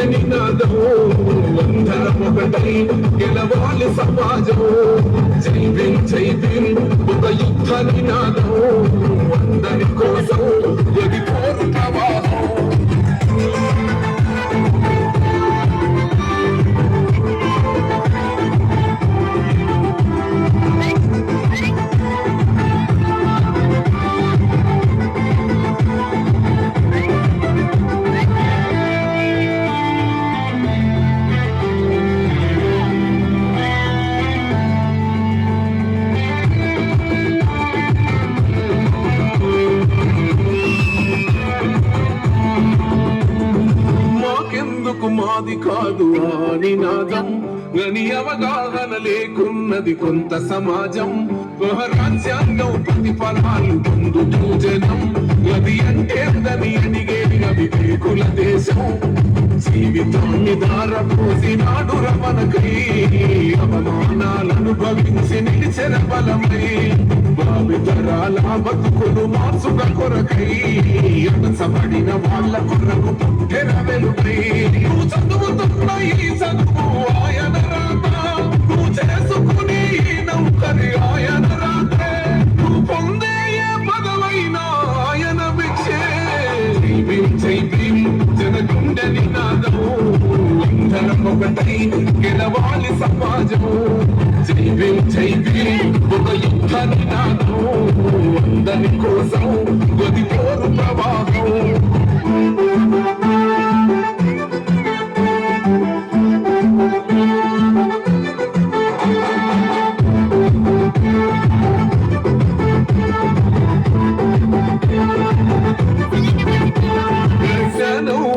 నినాదము అందరం ఒకటై గెలవాలి సమాజము జై భీమ్ ఒక యుద్ధ నినాదము అందరి కోసం ఎగిపోరు ప్రవాహం మాది కాదు ఆ నినాదం గని అవగాహన లేకున్నది కొంత సమాజం రాజ్యాంగం ప్రతిఫలాలు పొందుతూ జనం అది అంటే దని అడిగేది వివేకుల దేశం జీవితాన్ని దారపోసినాడు రమణకై అవమానాలు అనుభవించి నిలిచిన బలమై భావితరాల బతుకులు మార్చుక కొరకై అణచబడిన వాళ్ళ కొరకు పుట్టిన వెలుకై నువ్వు చదువుతున్న ఈ చదువు ఆయన రాత నువ్వు చేసుకుని నౌకరి ఆయన రాతే నువ్వు పొందే పదవైనా ఆయన భిక్షే జై భీమ్ జనగుండె నినాదము అందరం ఒకటై గెలవాలి సమాజము జై భీమ్ ఒక యుద్ధ నినాదము అందరి కోసం గదిపోరు ప్రవాహం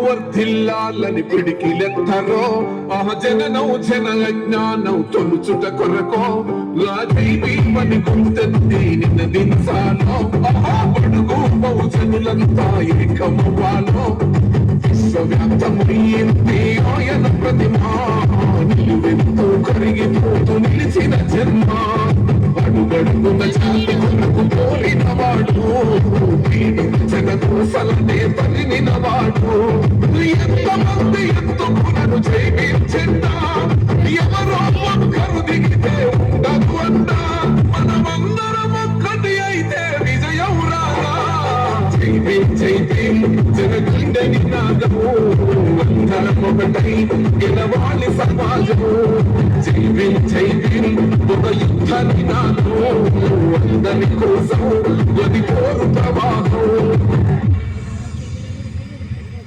వర్ధిల్లాలని పిడికిలెత్తరో ఆ జననం జన అజ్ఞానం తొలుచుట కొరకో రాజీవని గుంతెత్తి నిన్నదించాలో అడుగు బహుజనులంతా ఏకమవ్వాలో విశ్వవ్యాప్తమైంది ఆయన ప్రతిమా నిలువెత్తు కరిగిపోతూ నిలిచిన జన్మ అడుగడుగున జాతి కొరకు పోలిన వాడు జనకోసలనే తరిమిన వాడు ఎంతమంది ఎత్తుకులను జైవించిందా ఎవరో ఒక్కరు దిగితే ఉండదు అంటా మనమందరం ఒక్కటి అయితే విజయం రాదా జై భీమ్ జనగుండె నినాదము అందరం ఒకటై గెలవాలి సమాజము జై భీమ్ ఒక యుద్ధ నినాదము అందరి కోసం